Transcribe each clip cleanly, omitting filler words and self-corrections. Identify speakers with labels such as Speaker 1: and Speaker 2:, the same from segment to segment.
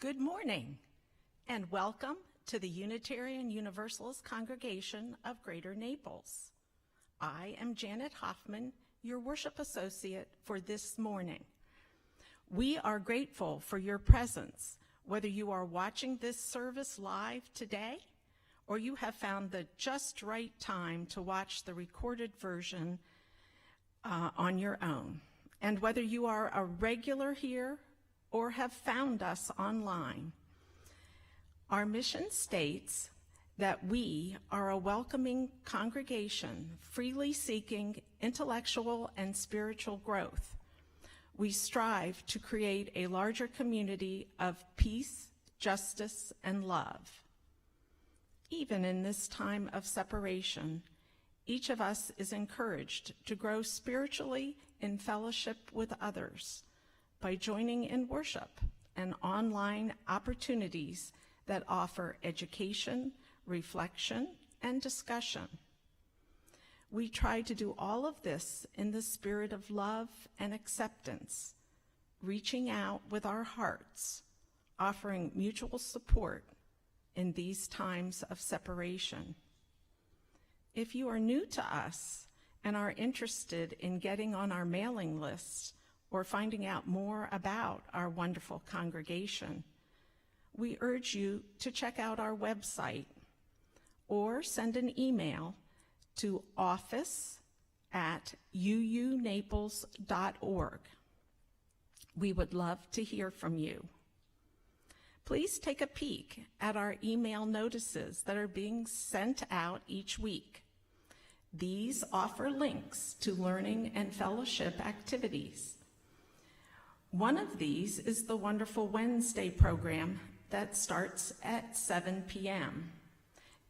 Speaker 1: Good morning, and welcome to the Unitarian Universalist Congregation of Greater Naples. I am Janet Hoffman, your worship associate for this morning. We are grateful for your presence, whether you are watching this service live today or you have found the just right time to watch the recorded version on your own. And whether you are a regular here or have found us online. Our mission states that we are a welcoming congregation, freely seeking intellectual and spiritual growth. We strive to create a larger community of peace, justice, and love. Even in this time of separation, each of us is encouraged to grow spiritually in fellowship with others, by joining in worship and online opportunities that offer education, reflection, and discussion. We try to do all of this in the spirit of love and acceptance, reaching out with our hearts, offering mutual support in these times of separation. If you are new to us and are interested in getting on our mailing list, or finding out more about our wonderful congregation, we urge you to check out our website or send an email to office@uunaples.org. We would love to hear from you. Please take a peek at our email notices that are being sent out each week. These offer links to learning and fellowship activities. One of these is the Wonderful Wednesday program that starts at 7 p.m.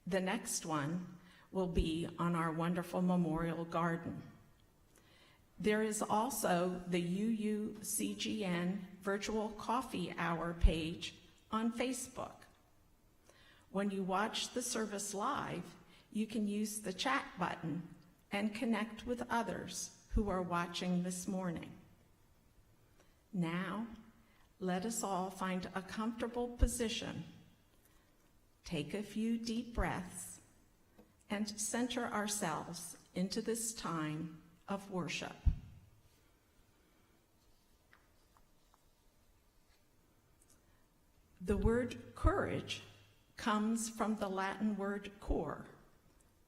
Speaker 1: The next one will be on our wonderful memorial garden. There is also the UUCGN Virtual Coffee Hour page on Facebook. When you watch the service live, you can use the chat button and connect with others who are watching this morning. Now, let us all find a comfortable position, take a few deep breaths, and center ourselves into this time of worship. The word courage comes from the Latin word cor,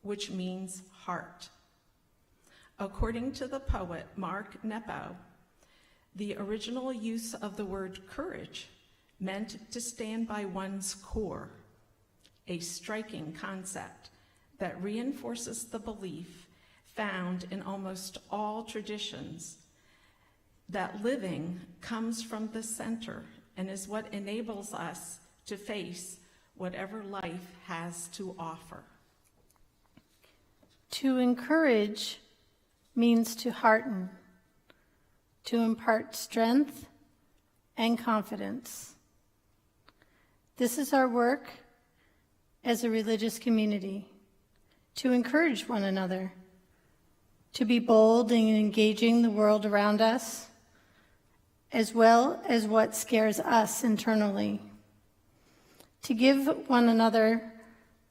Speaker 1: which means heart. According to the poet Mark Nepo, the original use of the word courage meant to stand by one's core, a striking concept that reinforces the belief found in almost all traditions that living comes from the center and is what enables us to face whatever life has to offer.
Speaker 2: To encourage means to hearten, to impart strength and confidence. This is our work as a religious community, to encourage one another, to be bold in engaging the world around us, as well as what scares us internally, to give one another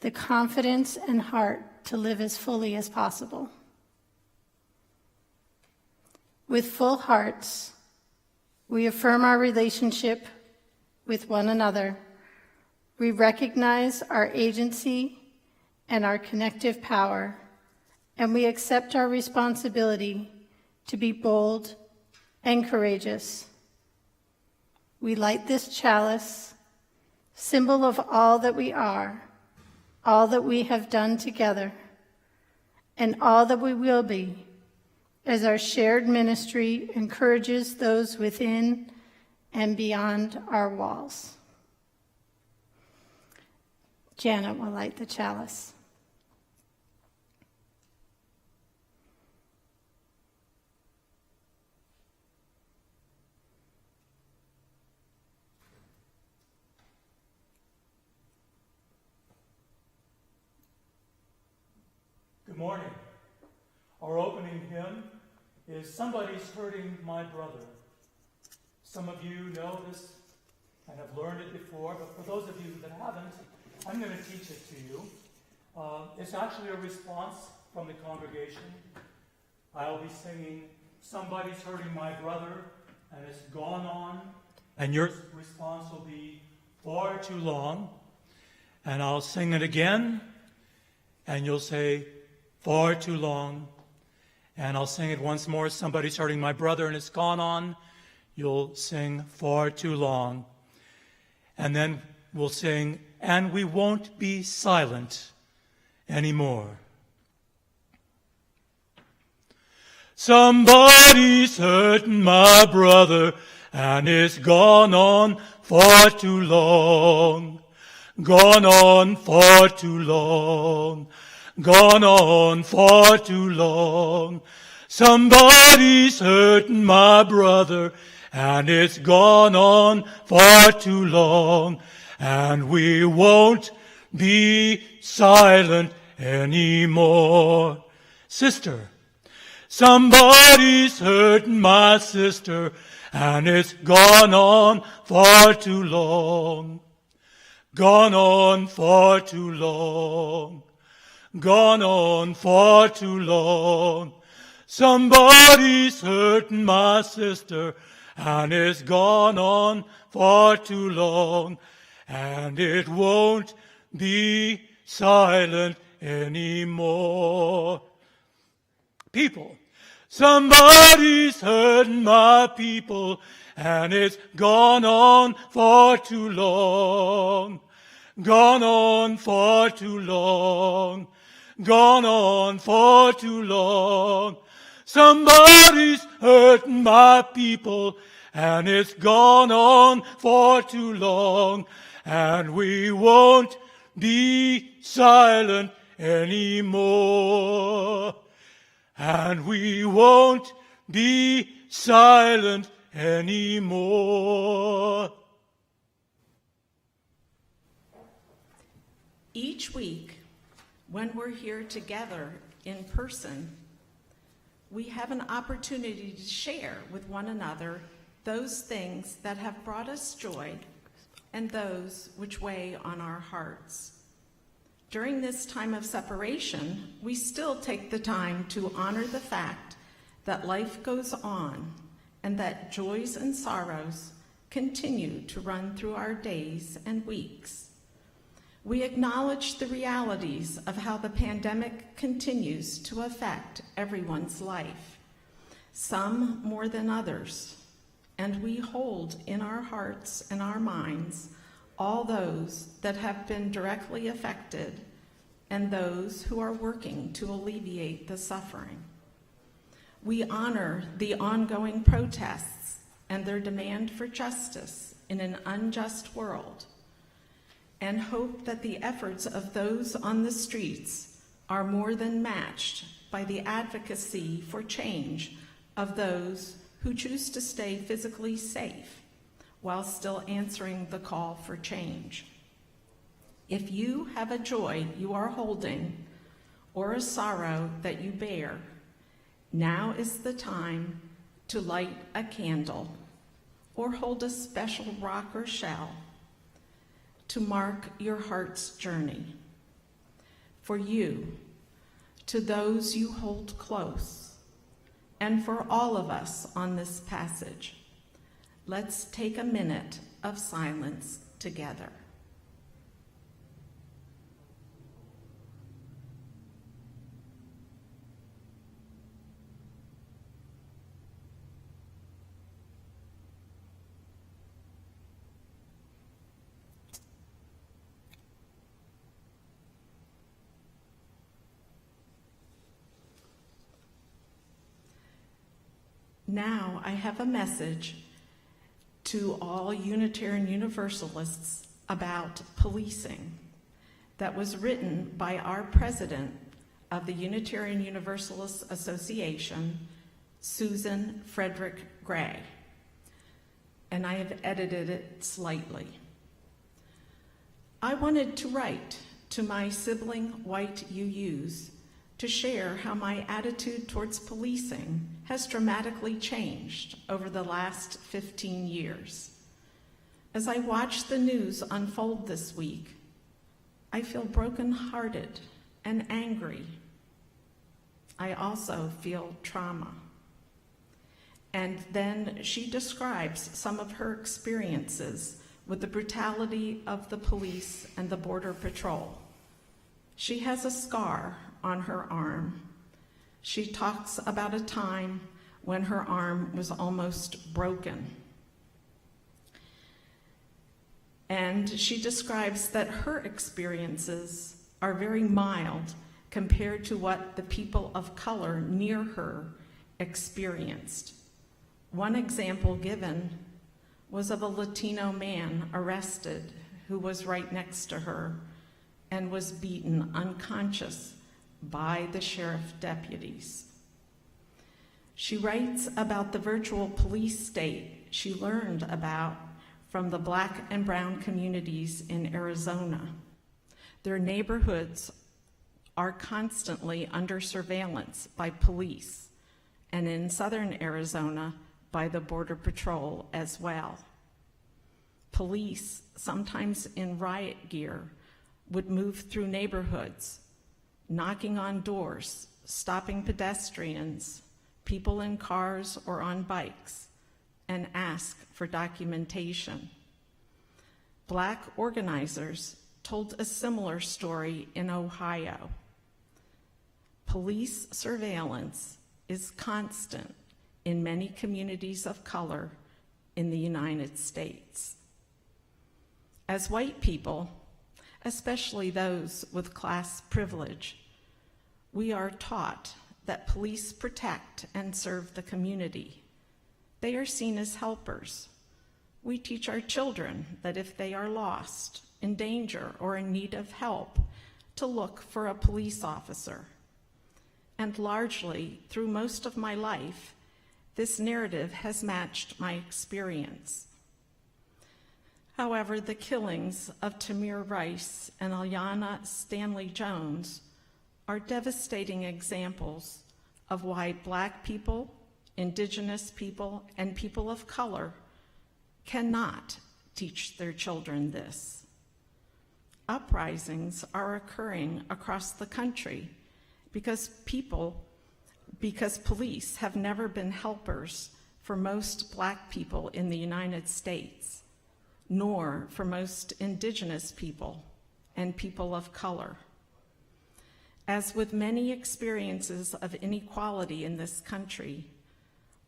Speaker 2: the confidence and heart to live as fully as possible. With full hearts, we affirm our relationship with one another. We recognize our agency and our connective power, and we accept our responsibility to be bold and courageous. We light this chalice, symbol of all that we are, all that we have done together, and all that we will be, as our shared ministry encourages those within and beyond our walls. Janet will light the chalice.
Speaker 3: Good morning. Our opening hymn is "Somebody's Hurting My Brother." Some of you know this and have learned it before, but for those of you that haven't, I'm going to teach it to you. It's actually a response from the congregation. I'll be singing, "Somebody's Hurting My Brother," and it's gone on. And your response will be, "Far too long." And I'll sing it again, and you'll say, "Far too long." And I'll sing it once more, "Somebody's hurting my brother," and it's gone on. You'll sing, "Far too long." And then we'll sing, "And we won't be silent anymore." Somebody's hurting my brother, and it's gone on far too long. Gone on far too long. Gone on far too long. Somebody's hurting my brother, and it's gone on far too long. And we won't be silent anymore. Sister, somebody's hurting my sister, and it's gone on far too long. Gone on far too long. Gone on far too long. Somebody's hurting my sister, and it's gone on far too long. And it won't be silent anymore. People, somebody's hurting my people, and it's gone on far too long. Gone on far too long. Gone on far too long. Somebody's hurting my people, and it's gone on far too long. And we won't be silent anymore. And we won't be silent anymore.
Speaker 1: Each week, when we're here together in person, we have an opportunity to share with one another those things that have brought us joy and those which weigh on our hearts. During this time of separation, we still take the time to honor the fact that life goes on and that joys and sorrows continue to run through our days and weeks. We acknowledge the realities of how the pandemic continues to affect everyone's life, some more than others, and we hold in our hearts and our minds all those that have been directly affected and those who are working to alleviate the suffering. We honor the ongoing protests and their demand for justice in an unjust world, and hope that the efforts of those on the streets are more than matched by the advocacy for change of those who choose to stay physically safe while still answering the call for change. If you have a joy you are holding or a sorrow that you bear, now is the time to light a candle or hold a special rock or shell to mark your heart's journey. For you, to those you hold close, and for all of us on this passage, let's take a minute of silence together. Now I have a message to all Unitarian Universalists about policing that was written by our president of the Unitarian Universalist Association, Susan Frederick Gray, and I have edited it slightly. I wanted to write to my sibling white UUs to share how my attitude towards policing has dramatically changed over the last 15 years. As I watch the news unfold this week, I feel brokenhearted and angry. I also feel trauma. And then she describes some of her experiences with the brutality of the police and the Border Patrol. She has a scar on her arm. She talks about a time when her arm was almost broken. And she describes that her experiences are very mild compared to what the people of color near her experienced. One example given was of a Latino man arrested who was right next to her and was beaten unconscious by the sheriff deputies. She writes about the virtual police state she learned about from the Black and brown communities in Arizona. Their neighborhoods are constantly under surveillance by police, and in southern Arizona, by the Border Patrol as well. Police, sometimes in riot gear, would move through neighborhoods, knocking on doors, stopping pedestrians, people in cars or on bikes, and ask for documentation. Black organizers told a similar story in Ohio. Police surveillance is constant in many communities of color in the United States. As white people, especially those with class privilege, we are taught that police protect and serve the community. They are seen as helpers. We teach our children that if they are lost, in danger, or in need of help, to look for a police officer. And largely, through most of my life, this narrative has matched my experience. However, the killings of Tamir Rice and Alyana Stanley Jones are devastating examples of why Black people, Indigenous people, and people of color cannot teach their children this. Uprisings are occurring across the country because police have never been helpers for most Black people in the United States, nor for most Indigenous people and people of color. As with many experiences of inequality in this country,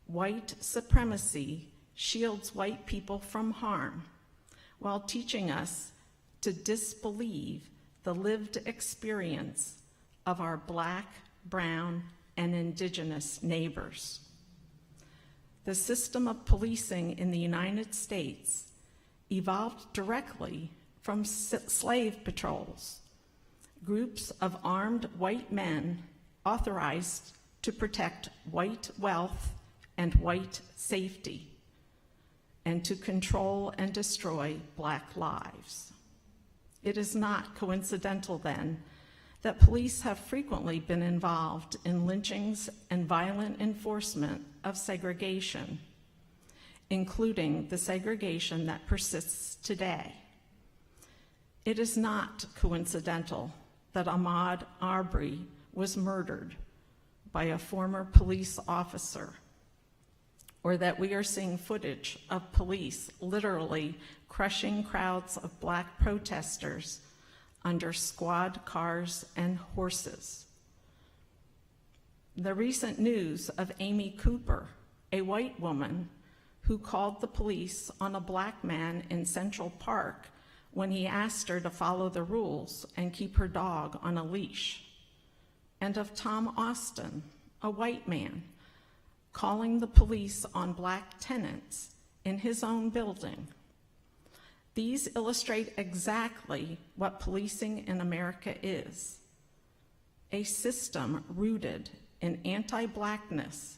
Speaker 1: white supremacy shields white people from harm while teaching us to disbelieve the lived experience of our Black, brown, and Indigenous neighbors. The system of policing in the United States evolved directly from slave patrols, groups of armed white men authorized to protect white wealth and white safety, and to control and destroy Black lives. It is not coincidental, then, that police have frequently been involved in lynchings and violent enforcement of segregation, including the segregation that persists today. It is not coincidental that Ahmaud Arbery was murdered by a former police officer, or that we are seeing footage of police literally crushing crowds of Black protesters under squad cars and horses. The recent news of Amy Cooper, a white woman who called the police on a Black man in Central Park when he asked her to follow the rules and keep her dog on a leash, and of Tom Austin, a white man, calling the police on Black tenants in his own building. These illustrate exactly what policing in America is: a system rooted in anti-Blackness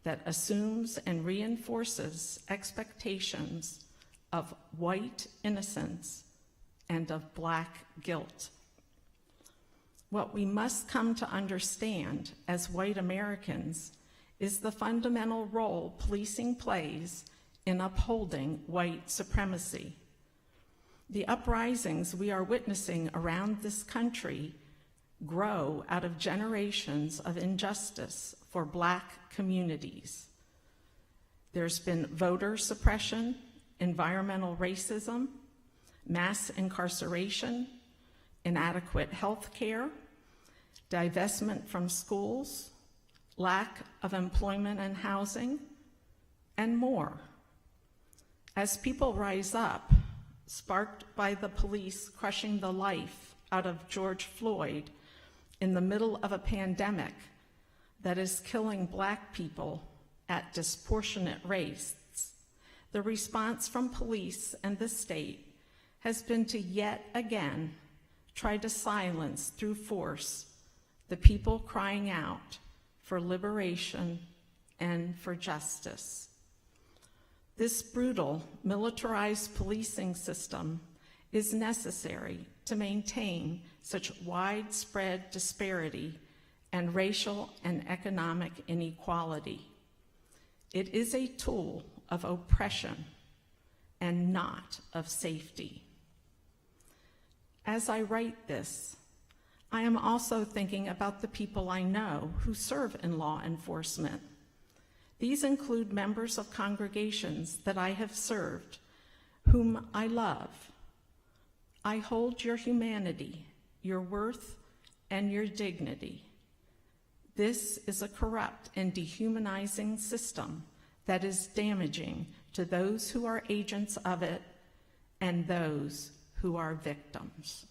Speaker 1: that assumes and reinforces expectations of white innocence and of Black guilt. What we must come to understand as white Americans is the fundamental role policing plays in upholding white supremacy. The uprisings we are witnessing around this country grow out of generations of injustice for Black communities. There's been voter suppression, environmental racism, mass incarceration, inadequate health care, divestment from schools, lack of employment and housing, and more. As people rise up, sparked by the police crushing the life out of George Floyd in the middle of a pandemic that is killing Black people at disproportionate rates, the response from police and the state has been to yet again try to silence through force the people crying out for liberation and for justice. This brutal, militarized policing system is necessary to maintain such widespread disparity and racial and economic inequality. It is a tool of oppression and not of safety. As I write this, I am also thinking about the people I know who serve in law enforcement. These include members of congregations that I have served, whom I love. I hold your humanity, your worth, and your dignity. This is a corrupt and dehumanizing system that is damaging to those who are agents of it and those who are victims.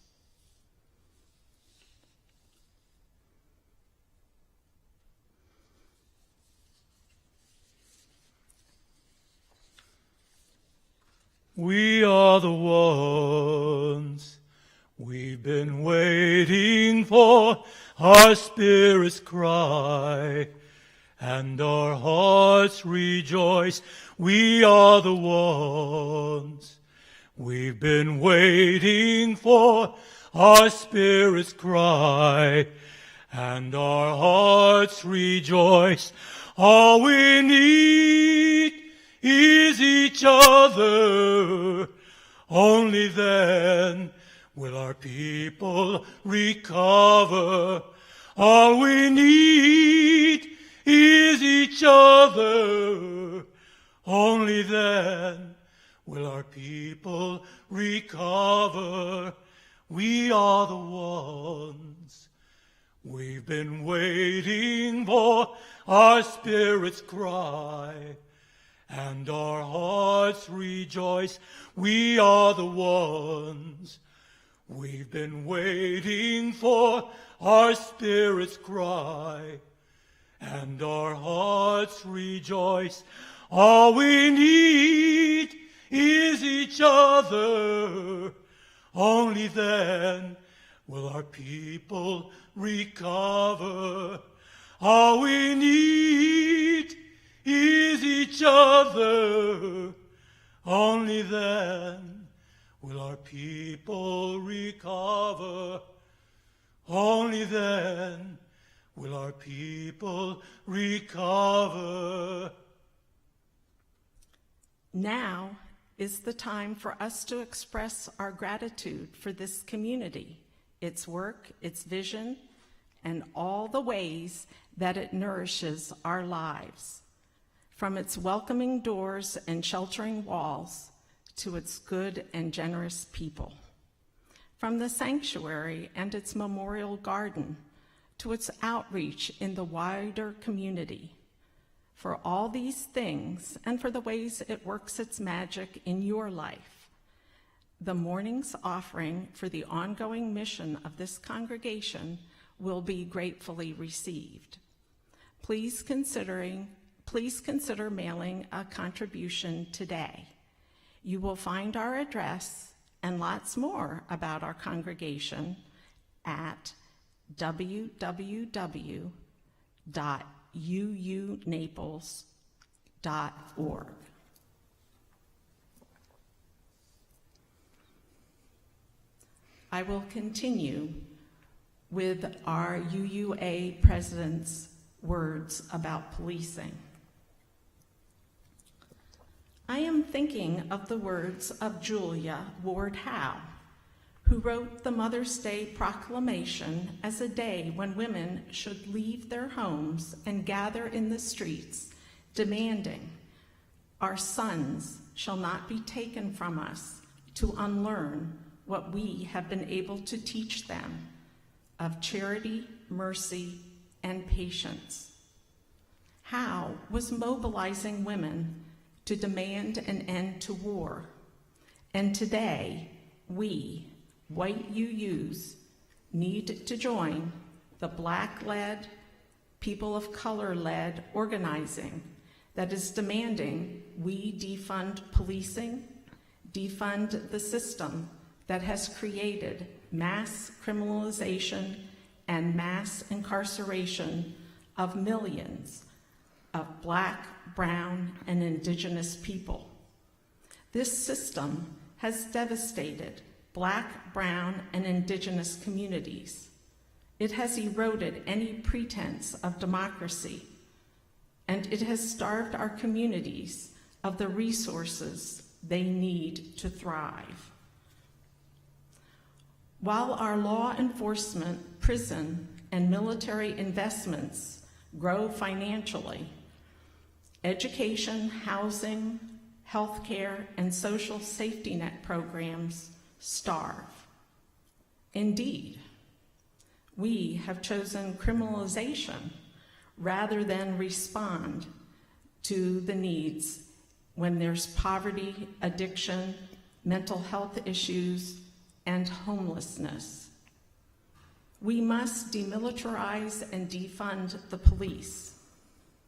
Speaker 3: We are the ones we've been waiting for, our spirits cry, and our hearts rejoice. We are the ones we've been waiting for, our spirits cry, and our hearts rejoice. All we need is each other. Only then will our people recover. All we need is each other. Only then will our people recover. We are the ones we've been waiting for, our spirits cry, and our hearts rejoice. We are the ones we've been waiting for, our spirits cry, and our hearts rejoice. All we need is each other. Only then will our people recover. All we need is each other. Only then will our people recover. Only then will our people recover.
Speaker 1: Now is the time for us to express our gratitude for this community, its work, its vision, and all the ways that it nourishes our lives. From its welcoming doors and sheltering walls to its good and generous people. From the sanctuary and its memorial garden to its outreach in the wider community. For all these things and for the ways it works its magic in your life, the morning's offering for the ongoing mission of this congregation will be gratefully received. Please consider mailing a contribution today. You will find our address and lots more about our congregation at www.uunaples.org. I will continue with our UUA president's words about policing. I am thinking of the words of Julia Ward Howe, who wrote the Mother's Day Proclamation as a day when women should leave their homes and gather in the streets, demanding, "Our sons shall not be taken from us to unlearn what we have been able to teach them of charity, mercy, and patience." Howe was mobilizing women to demand an end to war. And today, we, white UUs, need to join the Black-led, people of color-led organizing that is demanding we defund policing, defund the system that has created mass criminalization and mass incarceration of millions of Black, brown, and Indigenous people. This system has devastated Black, brown, and Indigenous communities. It has eroded any pretense of democracy, and it has starved our communities of the resources they need to thrive. While our law enforcement, prison, and military investments grow financially, education, housing, healthcare, and social safety net programs starve. Indeed, we have chosen criminalization rather than respond to the needs when there's poverty, addiction, mental health issues, and homelessness. We must demilitarize and defund the police.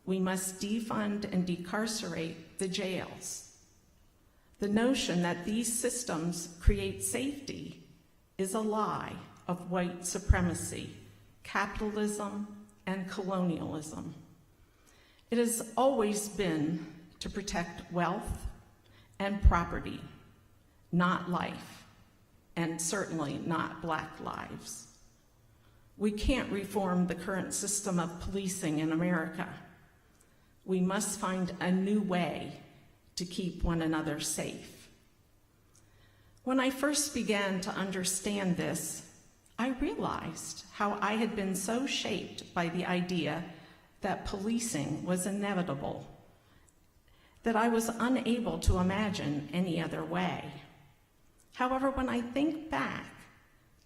Speaker 1: We must defund and decarcerate the jails. The notion that these systems create safety is a lie of white supremacy, capitalism, and colonialism. It has always been to protect wealth and property, not life, and certainly not Black lives. We can't reform the current system of policing in America. We must find a new way to keep one another safe. When I first began to understand this, I realized how I had been so shaped by the idea that policing was inevitable, that I was unable to imagine any other way. However, when I think back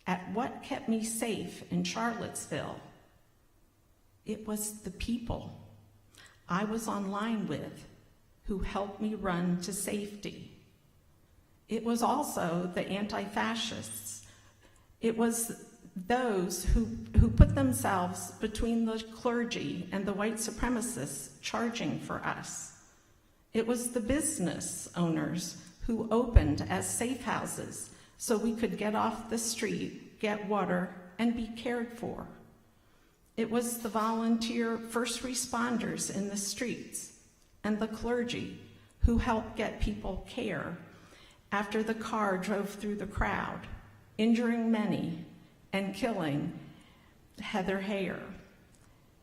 Speaker 1: at what kept me safe in Charlottesville, it was the people I was online with who helped me run to safety. It was also the anti-fascists. It was those who put themselves between the clergy and the white supremacists charging for us. It was the business owners who opened as safe houses so we could get off the street, get water, and be cared for. It was the volunteer first responders in the streets and the clergy who helped get people care after the car drove through the crowd, injuring many and killing Heather Heyer.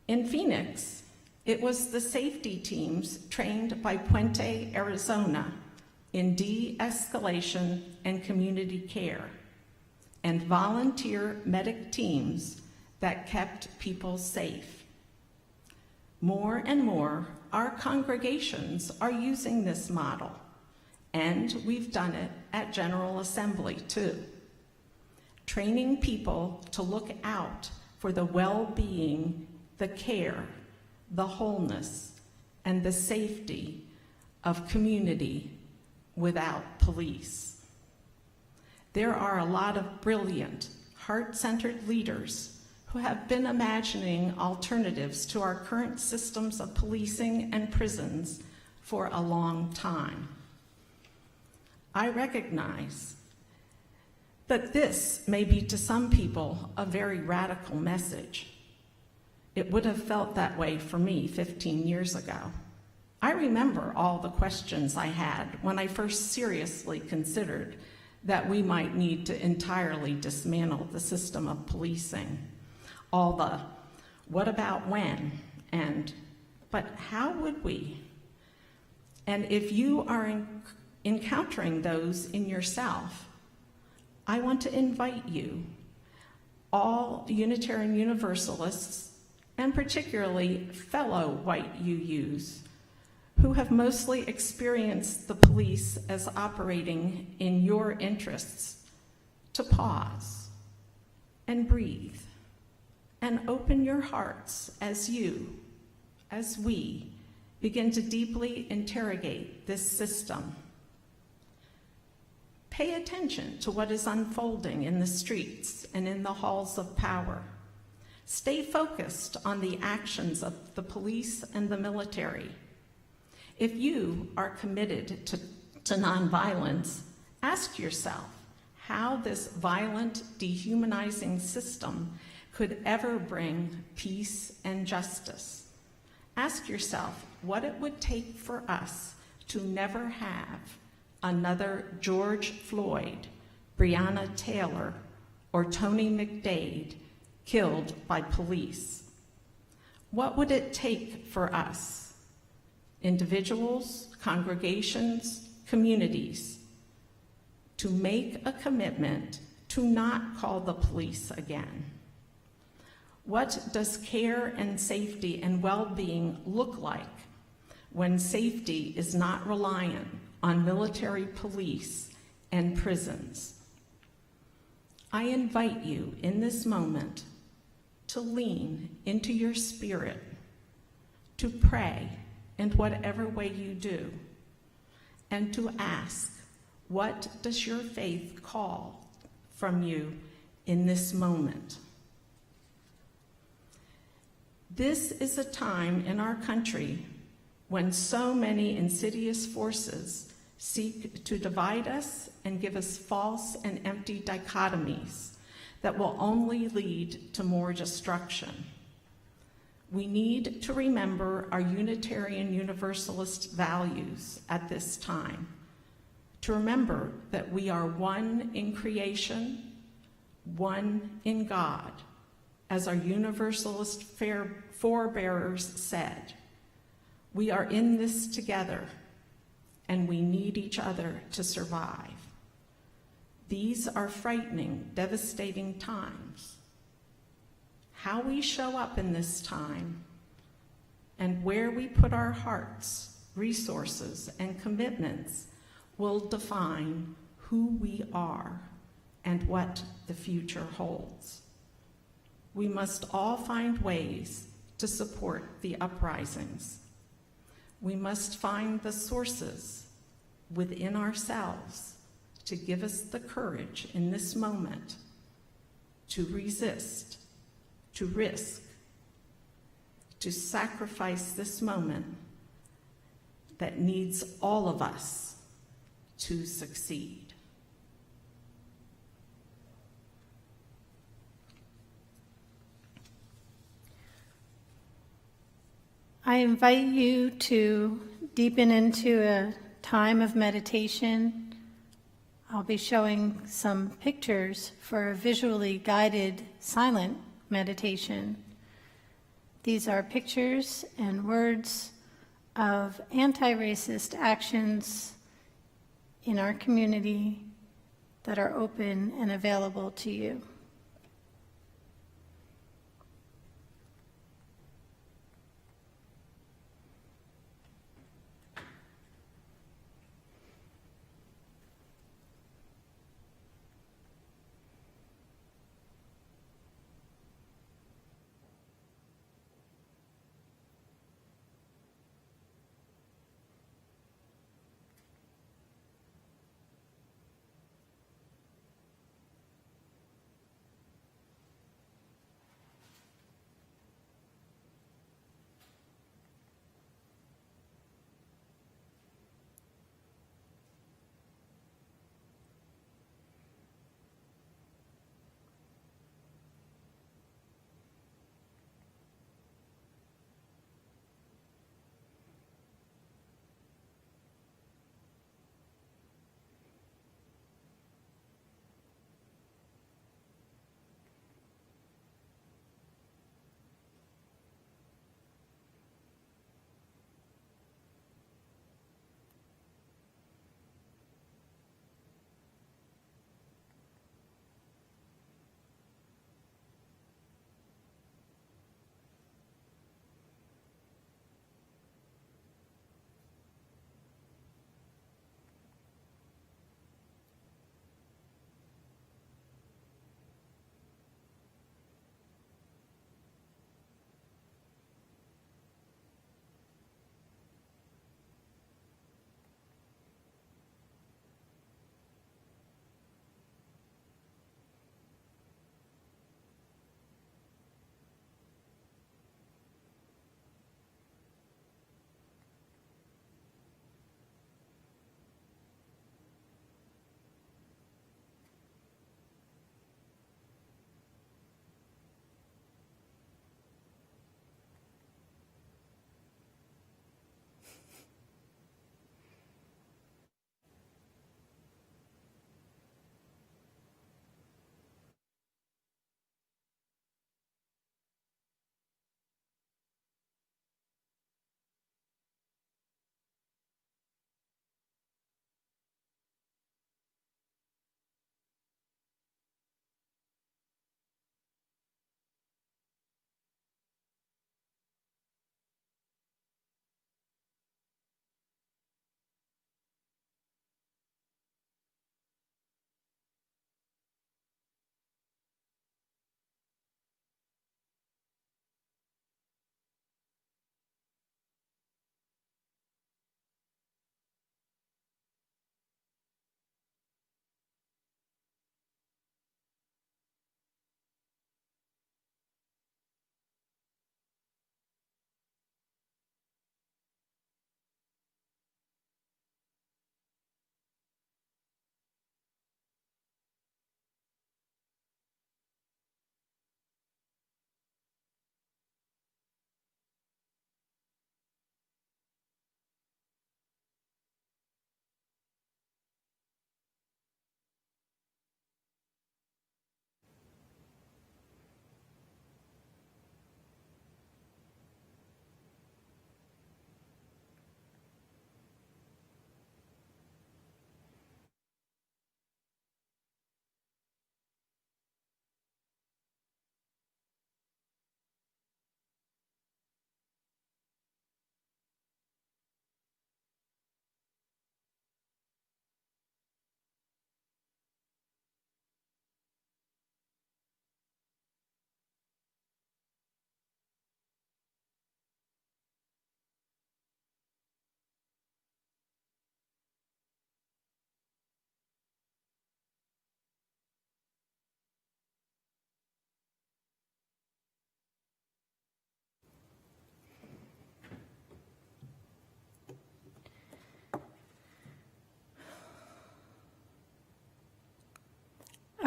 Speaker 1: In Phoenix, it was the safety teams trained by Puente, Arizona in de-escalation and community care, and volunteer medic teams that kept people safe. More and more, our congregations are using this model, and we've done it at General Assembly too. Training people to look out for the well-being, the care, the wholeness, and the safety of community without police. There are a lot of brilliant, heart-centered leaders who have been imagining alternatives to our current systems of policing and prisons for a long time. I recognize that this may be to some people a very radical message. It would have felt that way for me 15 years ago. I remember all the questions I had when I first seriously considered that we might need to entirely dismantle the system of policing. All the, what about when, and, but how would we? And if you are encountering those in yourself, I want to invite you, all Unitarian Universalists, and particularly fellow white UUs, who have mostly experienced the police as operating in your interests, to pause and breathe and open your hearts as we, begin to deeply interrogate this system. Pay attention to what is unfolding in the streets and in the halls of power. Stay focused on the actions of the police and the military. If you are committed to nonviolence, ask yourself how this violent, dehumanizing system could ever bring peace and justice. Ask yourself what it would take for us to never have another George Floyd, Breonna Taylor, or Tony McDade killed by police. What would it take for us, individuals, congregations, communities, to make a commitment to not call the police again? What does care and safety and well-being look like when safety is not reliant on military police and prisons? I invite you in this moment to lean into your spirit, to pray in whatever way you do, and to ask, what does your faith call from you in this moment? This is a time in our country when so many insidious forces seek to divide us and give us false and empty dichotomies that will only lead to more destruction. We need to remember our Unitarian Universalist values at this time, to remember that we are one in creation, one in God, as our Universalist forebearers said. We are in this together, and we need each other to survive. These are frightening, devastating times. How we show up in this time and where we put our hearts, resources, and commitments will define who we are and what the future holds. We must all find ways to support the uprisings. We must find the sources within ourselves to give us the courage in this moment to resist, to risk, to sacrifice this moment that needs all of us to succeed.
Speaker 2: I invite you to deepen into a time of meditation. I'll be showing some pictures for a visually guided silent meditation. These are pictures and words of anti-racist actions in our community that are open and available to you.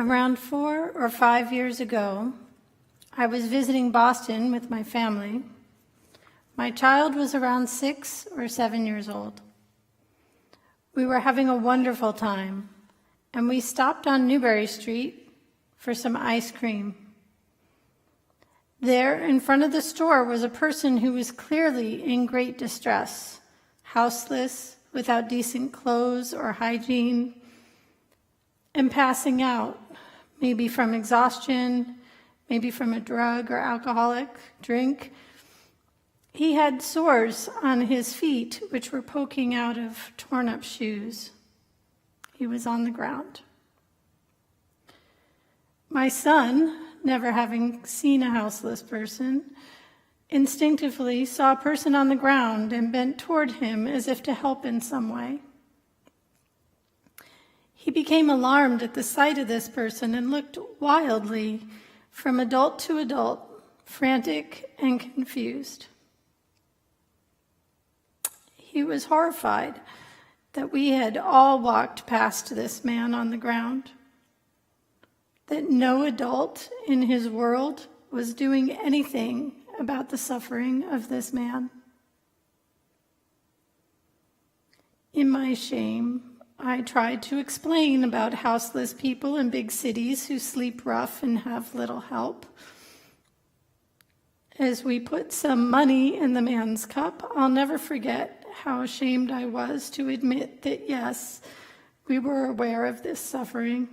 Speaker 2: Around 4 or 5 years ago, I was visiting Boston with my family. My child was around 6 or 7 years old. We were having a wonderful time, and we stopped on Newbury Street for some ice cream. There, in front of the store, was a person who was clearly in great distress, houseless, without decent clothes or hygiene, and passing out, maybe from exhaustion, maybe from a drug or alcoholic drink. He had sores on his feet, which were poking out of torn-up shoes. He was on the ground. My son, never having seen a houseless person, instinctively saw a person on the ground and bent toward him as if to help in some way. He became alarmed at the sight of this person and looked wildly from adult to adult, frantic and confused. He was horrified that we had all walked past this man on the ground, that no adult in his world was doing anything about the suffering of this man. In my shame, I tried to explain about houseless people in big cities who sleep rough and have little help. As we put some money in the man's cup, I'll never forget how ashamed I was to admit that, yes, we were aware of this suffering,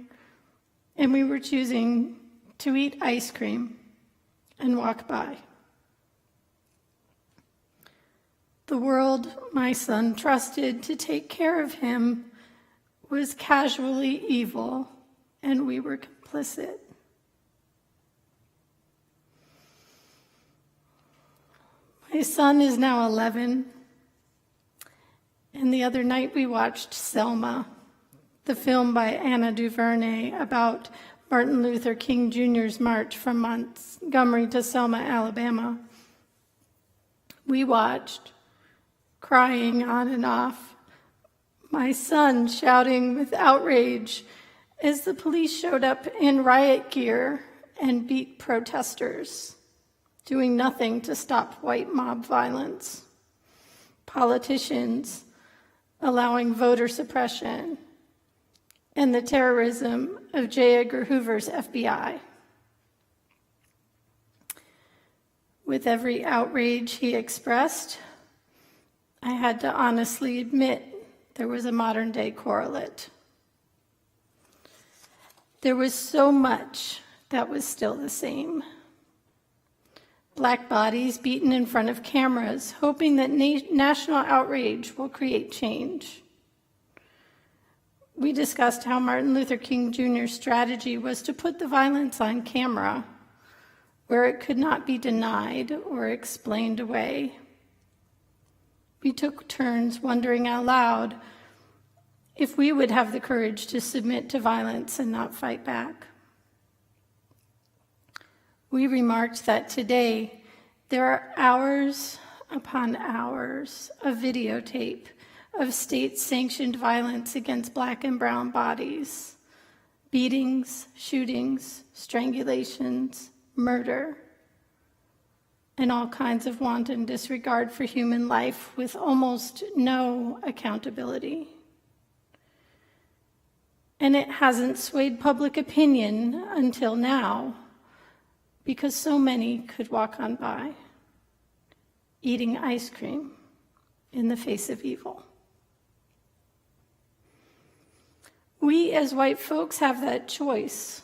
Speaker 2: and we were choosing to eat ice cream and walk by. The world my son trusted to take care of him was casually evil, and we were complicit. My son is now 11, and the other night we watched Selma, the film by Anna DuVernay about Martin Luther King Jr.'s march from Montgomery to Selma, Alabama. We watched, crying on and off, my son shouting with outrage as the police showed up in riot gear and beat protesters, doing nothing to stop white mob violence. Politicians allowing voter suppression and the terrorism of J. Edgar Hoover's FBI. With every outrage he expressed, I had to honestly admit there was a modern-day correlate. There was so much that was still the same. Black bodies beaten in front of cameras, hoping that national outrage will create change. We discussed how Martin Luther King Jr.'s strategy was to put the violence on camera, where it could not be denied or explained away. We took turns wondering out loud if we would have the courage to submit to violence and not fight back. We remarked that today there are hours upon hours of videotape of state-sanctioned violence against Black and brown bodies, beatings, shootings, strangulations, murder, and all kinds of wanton disregard for human life with almost no accountability. And it hasn't swayed public opinion until now, because so many could walk on by, eating ice cream in the face of evil. We as white folks have that choice.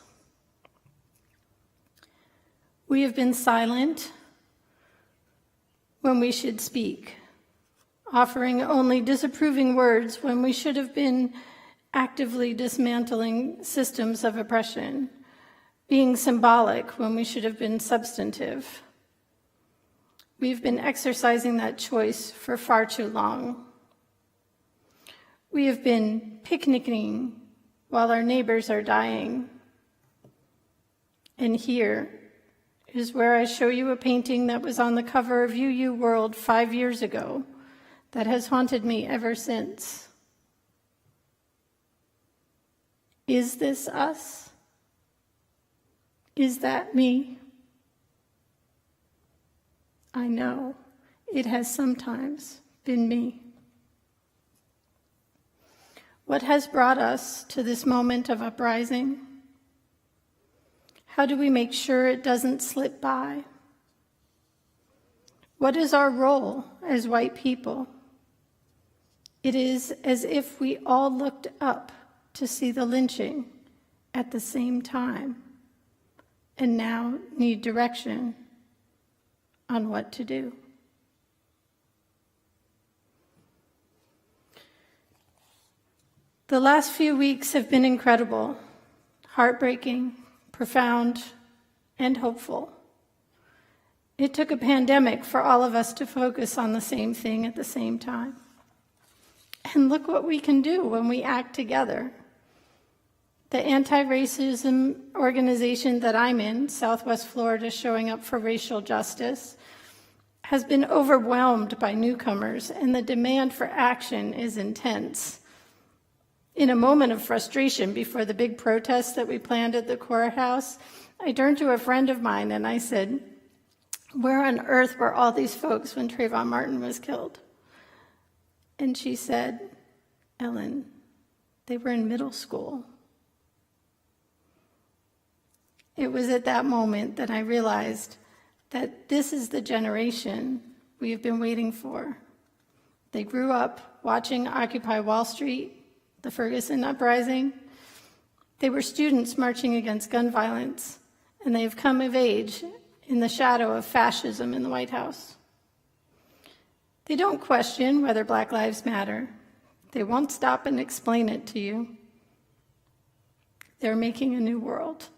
Speaker 2: We have been silent when we should speak, offering only disapproving words when we should have been actively dismantling systems of oppression, being symbolic when we should have been substantive. We've been exercising that choice for far too long. We have been picnicking while our neighbors are dying. And here is where I show you a painting that was on the cover of UU World 5 years ago that has haunted me ever since. Is this us? Is that me? I know it has sometimes been me. What has brought us to this moment of uprising? How do we make sure it doesn't slip by? What is our role as white people? It is as if we all looked up to see the lynching at the same time and now need direction on what to do. The last few weeks have been incredible, heartbreaking, profound, and hopeful. It took a pandemic for all of us to focus on the same thing at the same time. And look what we can do when we act together. The anti-racism organization that I'm in, Southwest Florida Showing Up for Racial Justice, has been overwhelmed by newcomers, and the demand for action is intense. In a moment of frustration before the big protest that we planned at the courthouse, I turned to a friend of mine and I said, "Where on earth were all these folks when Trayvon Martin was killed?" And she said, "Ellen, they were in middle school." It was at that moment that I realized that this is the generation we have been waiting for. They grew up watching Occupy Wall Street, the Ferguson uprising. They were students marching against gun violence, and they have come of age in the shadow of fascism in the White House. They don't question whether Black Lives Matter. They won't stop and explain it to you. They're making a new world.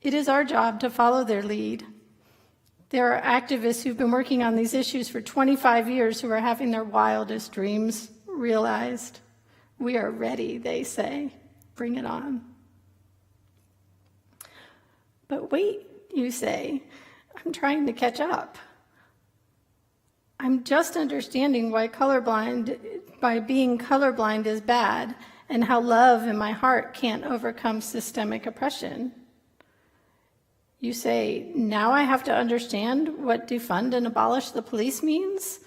Speaker 2: It is our job to follow their lead. There are activists who've been working on these issues for 25 years who are having their wildest dreams realized. We are ready, they say. Bring it on. But wait, you say, I'm trying to catch up. I'm just understanding why being colorblind is bad and how love in my heart can't overcome systemic oppression. You say, now I have to understand what defund and abolish the police means?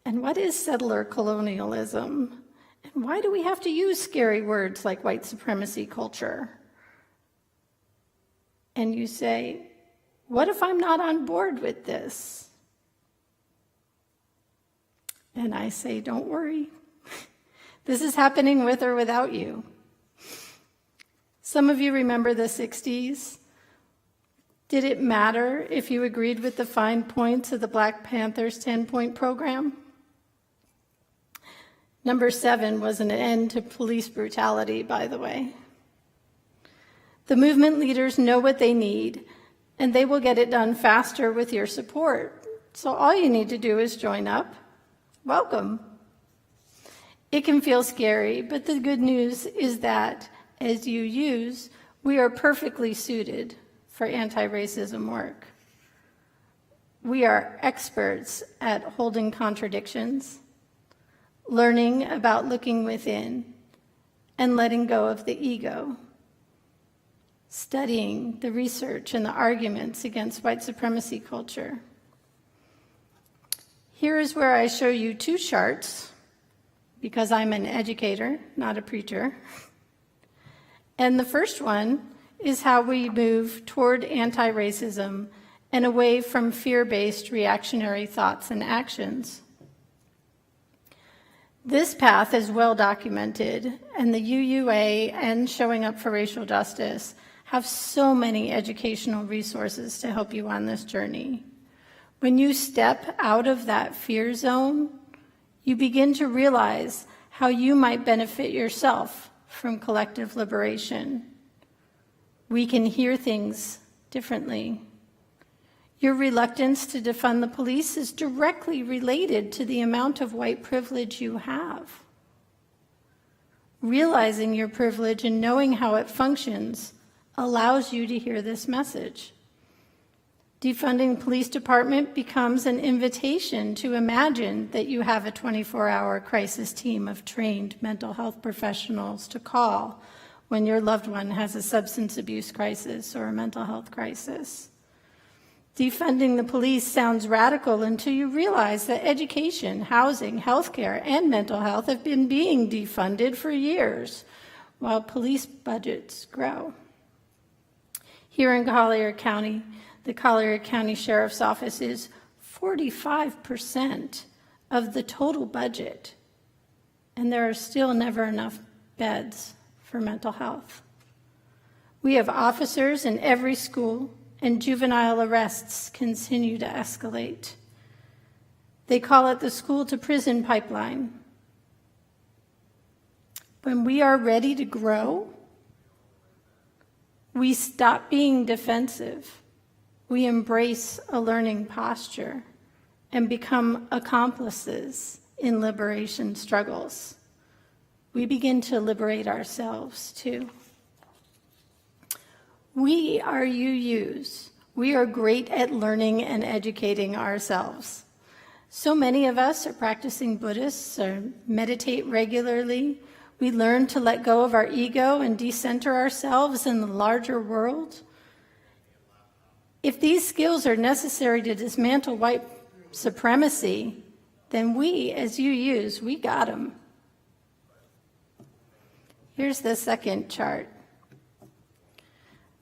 Speaker 2: And what is settler colonialism? And why do we have to use scary words like white supremacy culture? And you say, what if I'm not on board with this? And I say, don't worry. This is happening with or without you. Some of you remember the 60s. Did it matter if you agreed with the fine points of the Black Panthers 10-point program? Number 7 was an end to police brutality, by the way. The movement leaders know what they need, and they will get it done faster with your support. So all you need to do is join up. Welcome. It can feel scary, but the good news is that as you use, we are perfectly suited for anti-racism work. We are experts at holding contradictions, learning about looking within, and letting go of the ego, studying the research and the arguments against white supremacy culture. Here is where I show you 2 charts, because I'm an educator, not a preacher. And the first one is how we move toward anti-racism and away from fear-based reactionary thoughts and actions. This path is well documented, and the UUA and Showing Up for Racial Justice have so many educational resources to help you on this journey. When you step out of that fear zone, you begin to realize how you might benefit yourself from collective liberation. We can hear things differently. Your reluctance to defund the police is directly related to the amount of white privilege you have. Realizing your privilege and knowing how it functions allows you to hear this message. Defunding the police department becomes an invitation to imagine that you have a 24-hour crisis team of trained mental health professionals to call when your loved one has a substance abuse crisis or a mental health crisis. Defunding the police sounds radical until you realize that education, housing, healthcare, and mental health have been being defunded for years while police budgets grow. Here in Collier County, the Collier County Sheriff's Office is 45% of the total budget, and there are still never enough beds for mental health. We have officers in every school, and juvenile arrests continue to escalate. They call it the school-to-prison pipeline. When we are ready to grow, we stop being defensive. We embrace a learning posture and become accomplices in liberation struggles. We begin to liberate ourselves too. We are UUs. We are great at learning and educating ourselves. So many of us are practicing Buddhists or meditate regularly. We learn to let go of our ego and decenter ourselves in the larger world. If these skills are necessary to dismantle white supremacy, then we, as UUs, we got them. Here's the second chart.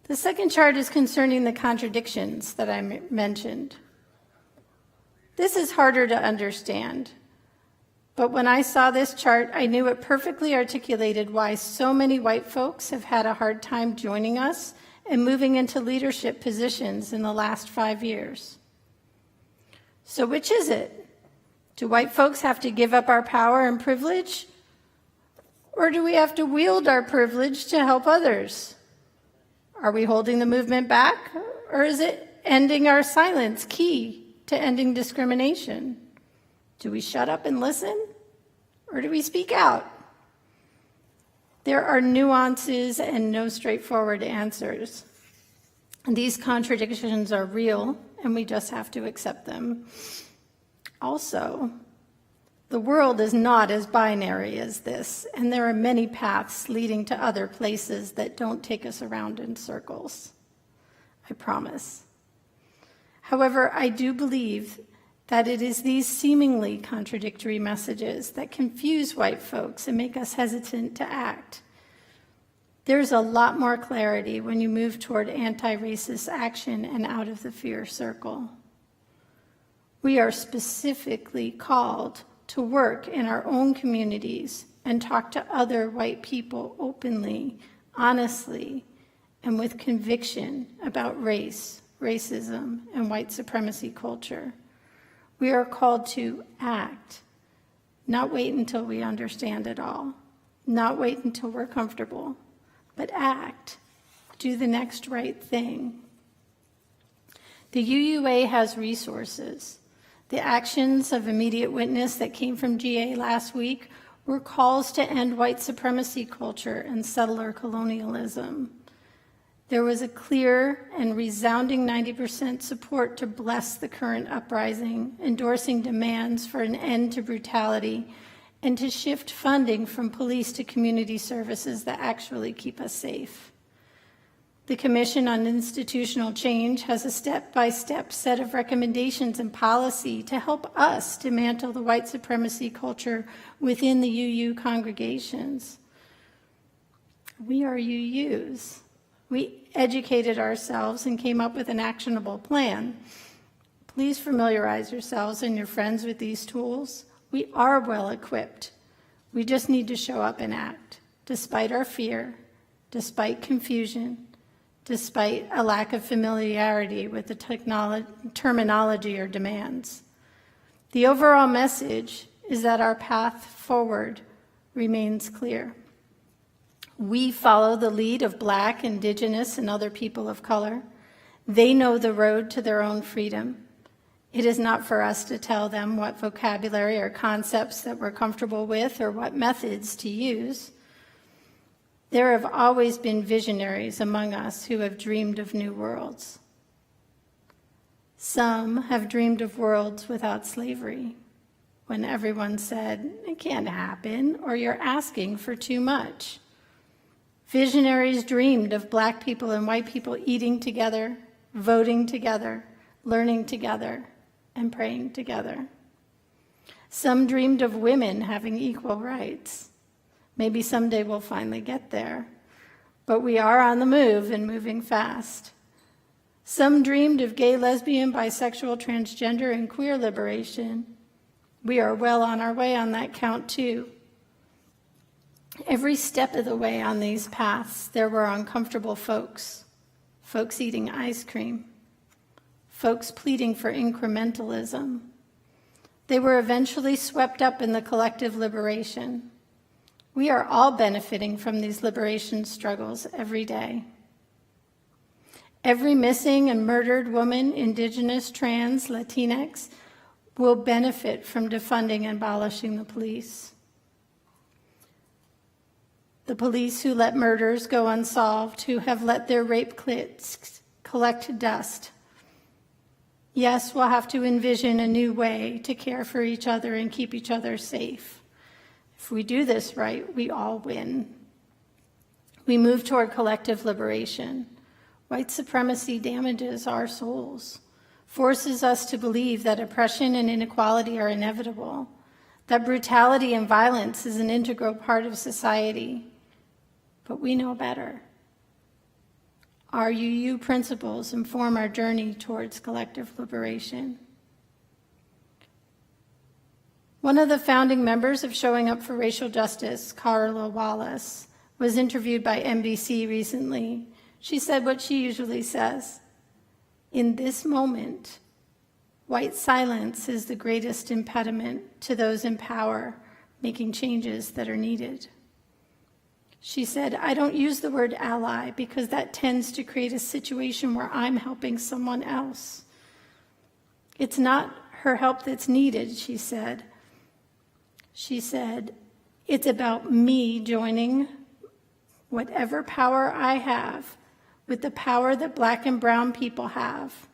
Speaker 2: The second chart is concerning the contradictions that I mentioned. This is harder to understand, but when I saw this chart, I knew it perfectly articulated why so many white folks have had a hard time joining us and moving into leadership positions in the last 5 years. So which is it? Do white folks have to give up our power and privilege? Or do we have to wield our privilege to help others? Are we holding the movement back, or is it ending our silence key to ending discrimination? Do we shut up and listen, or do we speak out? There are nuances and no straightforward answers. These contradictions are real, and we just have to accept them. Also, the world is not as binary as this, and there are many paths leading to other places that don't take us around in circles. I promise. However, I do believe that it is these seemingly contradictory messages that confuse white folks and make us hesitant to act. There's a lot more clarity when you move toward anti-racist action and out of the fear circle. We are specifically called to work in our own communities and talk to other white people openly, honestly, and with conviction about race, racism, and white supremacy culture. We are called to act, not wait until we understand it all, not wait until we're comfortable, but act, do the next right thing. The UUA has resources. The actions of immediate witness that came from GA last week were calls to end white supremacy culture and settler colonialism. There was a clear and resounding 90% support to bless the current uprising, endorsing demands for an end to brutality and to shift funding from police to community services that actually keep us safe. The Commission on Institutional Change has a step-by-step set of recommendations and policy to help us dismantle the white supremacy culture within the UU congregations. We are UUs. We educated ourselves and came up with an actionable plan. Please familiarize yourselves and your friends with these tools. We are well equipped. We just need to show up and act, despite our fear, despite confusion, despite a lack of familiarity with the terminology or demands. The overall message is that our path forward remains clear. We follow the lead of Black, Indigenous, and other people of color. They know the road to their own freedom. It is not for us to tell them what vocabulary or concepts that we're comfortable with or what methods to use. There have always been visionaries among us who have dreamed of new worlds. Some have dreamed of worlds without slavery, when everyone said, it can't happen, or you're asking for too much. Visionaries dreamed of Black people and white people eating together, voting together, learning together, and praying together. Some dreamed of women having equal rights. Maybe someday we'll finally get there. But we are on the move and moving fast. Some dreamed of gay, lesbian, bisexual, transgender, and queer liberation. We are well on our way on that count too. Every step of the way on these paths, there were uncomfortable folks eating ice cream, folks pleading for incrementalism. They were eventually swept up in the collective liberation. We are all benefiting from these liberation struggles every day. Every missing and murdered woman, Indigenous, trans, Latinx, will benefit from defunding and abolishing the police. The police who let murders go unsolved, who have let their rape clits collect dust. Yes, we'll have to envision a new way to care for each other and keep each other safe. If we do this right, we all win. We move toward collective liberation. White supremacy damages our souls, forces us to believe that oppression and inequality are inevitable, that brutality and violence is an integral part of society. But we know better. Our UU principles inform our journey towards collective liberation. One of the founding members of Showing Up for Racial Justice, Carla Wallace, was interviewed by NBC recently. She said what she usually says: in this moment, white silence is the greatest impediment to those in power making changes that are needed. She said, I don't use the word ally because that tends to create a situation where I'm helping someone else. It's not her help that's needed, she said. She said, it's about me joining whatever power I have with the power that Black and brown people have.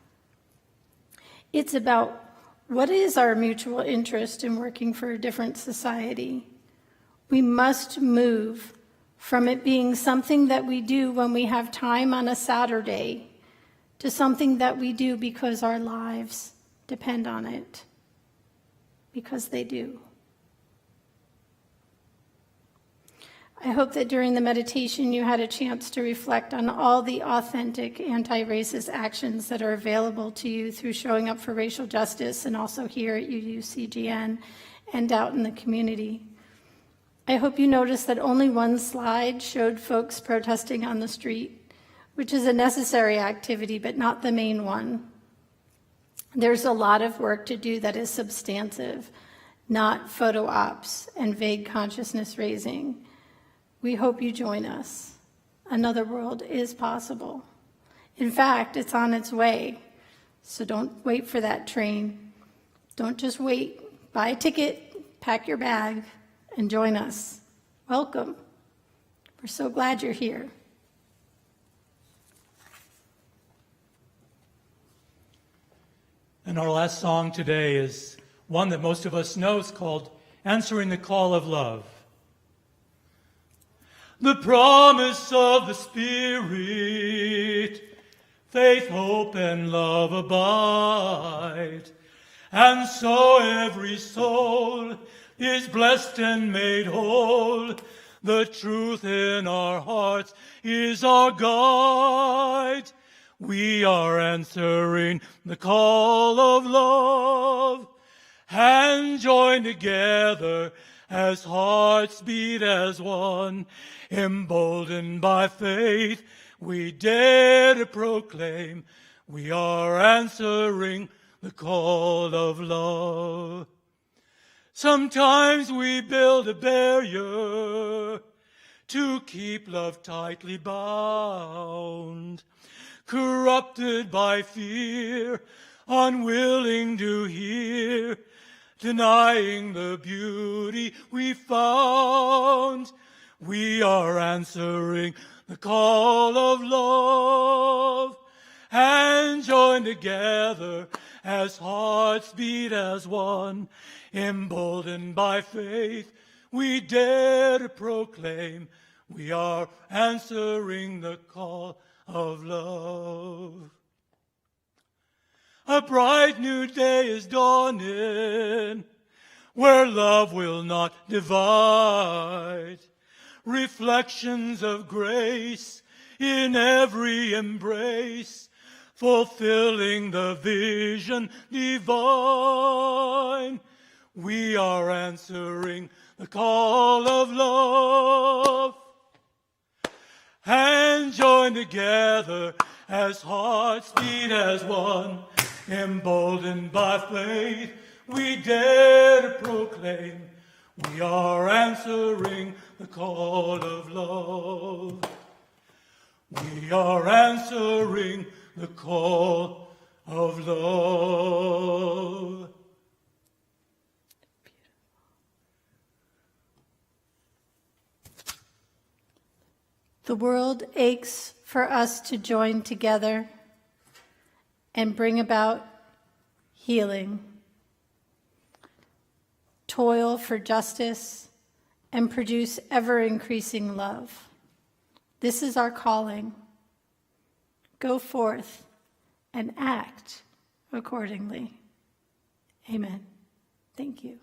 Speaker 2: It's about what is our mutual interest in working for a different society. We must move from it being something that we do when we have time on a Saturday to something that we do because our lives depend on it, because they do. I hope that during the meditation you had a chance to reflect on all the authentic anti-racist actions that are available to you through Showing Up for Racial Justice and also here at UUCGN and out in the community. I hope you noticed that only one slide showed folks protesting on the street, which is a necessary activity, but not the main one. There's a lot of work to do that is substantive, not photo ops and vague consciousness raising. We hope you join us. Another world is possible. In fact, it's on its way. So don't wait for that train. Don't just wait. Buy a ticket, pack your bag, and join us. Welcome. We're so glad you're here.
Speaker 3: And our last song today is one that most of us know. It's called Answering the Call of Love. The promise of the Spirit, faith, hope, and love abide. And so every soul is blessed and made whole. The truth in our hearts is our guide. We are answering the call of love, and join together as hearts beat as one. Emboldened by faith, we dare to proclaim we are answering the call of love. Sometimes we build a barrier to keep love tightly bound, corrupted by fear, unwilling to hear, denying the beauty we found. We are answering the call of love, and join together as hearts beat as one. Emboldened by faith, we dare to proclaim We are answering the call of love. A bright new day is dawning, where love will not divide. Reflections of grace in every embrace, fulfilling the vision divine. We are answering the call of love, and join together as hearts beat as one. Emboldened by faith, we dare to proclaim, we are answering the call of love. We are answering the call of love.
Speaker 2: The world aches for us to join together and bring about healing, toil for justice, and produce ever-increasing love. This is our calling. Go forth and act accordingly. Amen. Thank you.